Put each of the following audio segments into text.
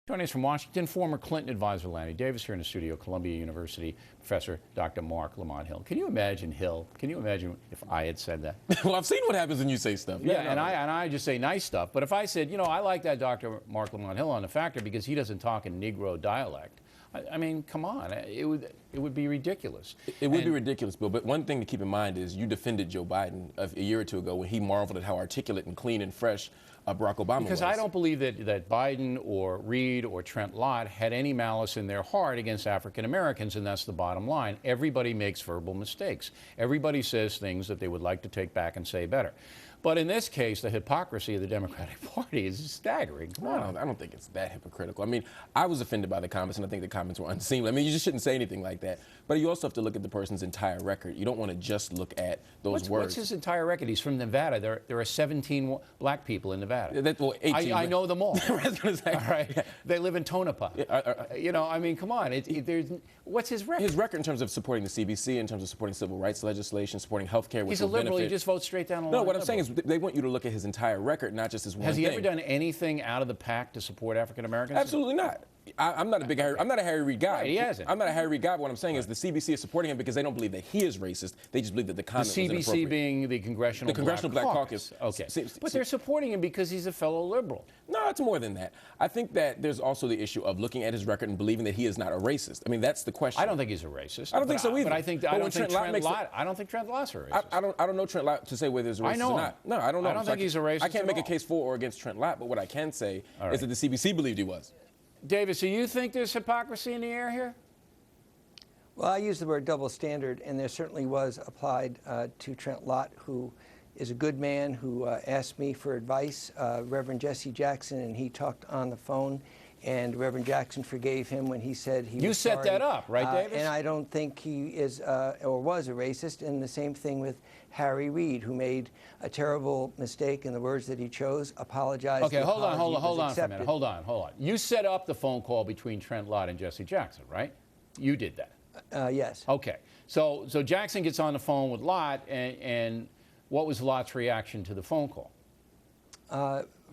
Joining us from Washington, former Clinton advisor Lanny Davis here in the studio, Columbia University professor Dr. Marc Lamont Hill. Can you imagine, Hill? Can you imagine if I had said that? Well, I've seen what happens when you say stuff. Yeah, no, and I just say nice stuff. But if I said, you know, I like that Dr. Marc Lamont Hill on the Factor because he doesn't talk in Negro dialect. I mean, come on, it would be ridiculous. It would be ridiculous, Bill. But one thing to keep in mind is you defended Joe Biden a year or two ago when he marveled at how articulate and clean and fresh Barack Obama was. Because I don't believe that Biden or Reid or Trent Lott had any malice in their heart against African Americans, and that's the bottom line. Everybody makes verbal mistakes. Everybody says things that they would like to take back and say better. But in this case, the hypocrisy of the Democratic Party is staggering. Come on. I don't think it's that hypocritical. I mean, I was offended by the comments, and I think the comments were unseemly. I mean, you just shouldn't say anything like that. But you also have to look at the person's entire record. You don't want to just look at those words. What's his entire record? He's from Nevada. There are 17 black people in Nevada. Well, 18. I know them all. I was going to say. All right. They live in Tonopah. You know, I mean, come on. What's his record? His record in terms of supporting the CBC, in terms of supporting civil rights legislation, supporting health care, which He's a liberal. He just votes straight down the line. No, what I'm saying is they want you to look at his entire record, not just his one thing. Has he ever done anything out of the pack to support African Americans? Absolutely not. I'm not a Harry Reid guy. Right, he hasn't. I'm not a Harry Reid guy, but what I'm saying is the CBC is supporting him because they don't believe that he is racist. They just believe that the comment was inappropriate. The CBC being the Congressional Black Caucus. Okay. But they're supporting him because he's a fellow liberal. No, it's more than that. I think that there's also the issue of looking at his record and believing that he is not a racist. I mean, that's the question. I don't think he's a racist. I don't think so either. But I don't think Trent Lott's a racist. I don't know Trent Lott to say whether he's a racist or not. No, I don't know. I don't think he's a racist. I can't make a case for or against Trent Lott, but what I can say is that the CBC believed he was. Davis, do you think there's hypocrisy in the air here? Well, I use the word double standard, and there certainly was applied to Trent Lott, who is a good man who asked me for advice, Reverend Jesse Jackson, and he talked on the phone, and Reverend Jackson forgave him when he said he was sorry. You set that up, right, Davis? And I don't think he is or was a racist, and the same thing with Harry Reid, who made a terrible mistake in the words that he chose, apologized. Okay, hold on for a minute. Hold on. You set up the phone call between Trent Lott and Jesse Jackson, right? You did that. Yes. Okay. So Jackson gets on the phone with Lott, and what was Lott's reaction to the phone call?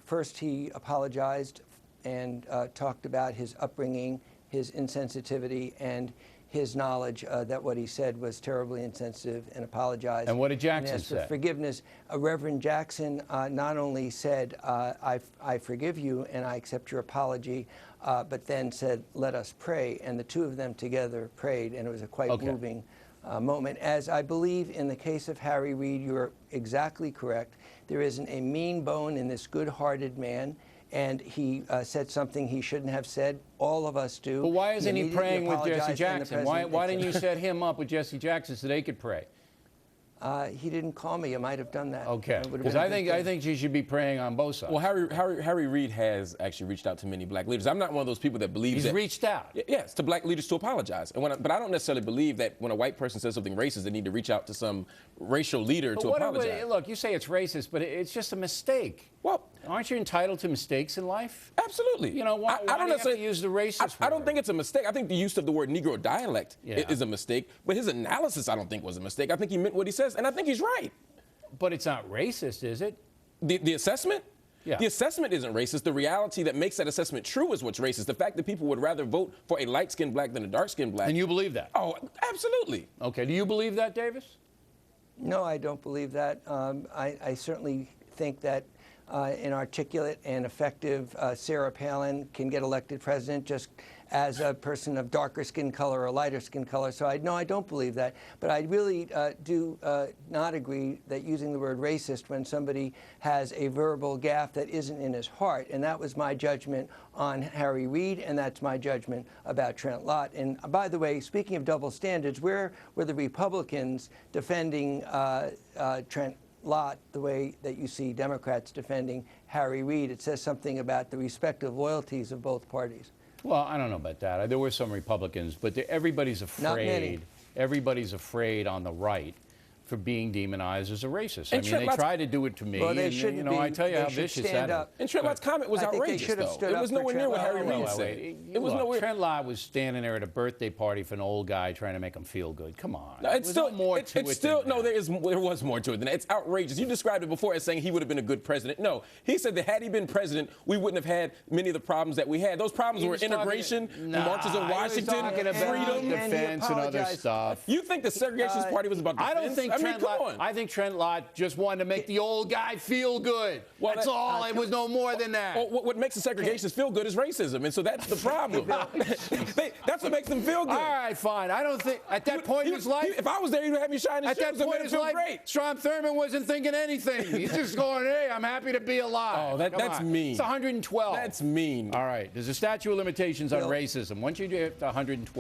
First, he apologized and talked about his upbringing, his insensitivity, and his knowledge that what he said was terribly insensitive, and apologized. And what did Jackson and asked say? For forgiveness. Reverend Jackson not only said, I forgive you and I accept your apology, but then said, let us pray. And the two of them together prayed, and it was a quite moving moment. As I believe in the case of Harry Reid, you're exactly correct. There isn't a mean bone in this good-hearted man. And he said something he shouldn't have said. All of us do. But why isn't he praying with Jesse Jackson? Why didn't you set him up with Jesse Jackson so they could pray? He didn't call me. I might have done that. Okay. Because I think you should be praying on both sides. Well, Harry Reid has actually reached out to many black leaders. I'm not one of those people that believes He's reached out. Yes, to black leaders to apologize. But I don't necessarily believe that when a white person says something racist, they need to reach out to some racial leader to apologize. Look, you say it's racist, but it's just a mistake. Well, aren't you entitled to mistakes in life? Absolutely. You know, why do you have to use the racist word? I don't think it's a mistake. I think the use of the word Negro dialect is a mistake. But his analysis, I don't think, was a mistake. I think he meant what he says, and I think he's right. But it's not racist, is it? The assessment? Yeah. The assessment isn't racist. The reality that makes that assessment true is what's racist. The fact that people would rather vote for a light-skinned black than a dark-skinned black. And you believe that? Oh, absolutely. Okay. Do you believe that, Davis? No, I don't believe that. I certainly think that an articulate and effective Sarah Palin can get elected president just as a person of darker skin color or lighter skin color. So I don't believe that. But I really do not agree that using the word racist when somebody has a verbal gaffe that isn't in his heart. And that was my judgment on Harry Reid, and that's my judgment about Trent Lott. And by the way, speaking of double standards, where were the Republicans defending Trent Lott the way that you see Democrats defending Harry Reid? It says something about the respective loyalties of both parties. Well, I don't know about that. There were some Republicans, but everybody's afraid. Not many. Everybody's afraid on the right for being demonized as a racist. And I mean, Trent they Lott's- try to do it to me, Well, they and shouldn't you know, be. I tell you They how should vicious stand that up. is. And Trent Lott's comment was I think they outrageous, should have though. stood It up was for nowhere near Trent what Lott. Harry Reid said. It was Look, nowhere. Trent Lott was standing there at a birthday party for an old guy trying to make him feel good. Come on. No, it's There's still no more it's to it still than no. that. There was more to it than that. It's outrageous. You described it before as saying he would have been a good president. No, he said that had he been president, we wouldn't have had many of the problems that we had. Those problems He were was talking- integration, Nah, marches in he was Washington, talking about freedom. defense and other apologized. stuff. You think the segregationist party was about defense? I don't think I mean, Trent come Lott. on. I think Trent Lott just wanted to make the old guy feel good. Well, That's all. It was no more than that. Well, what makes the segregationists feel good is racism, and so that's the problem. That's what makes them feel good. All right, fine. I don't think at that point in his life. If I was there, you'd have me shining At that shoes. It point made in him his feel life, great. Strom Thurmond wasn't thinking anything. He's just going, hey, I'm happy to be alive. Oh, Come that's on. mean. It's 112. That's mean. All right. There's a statute of limitations on Bill. racism. Once you get to 112.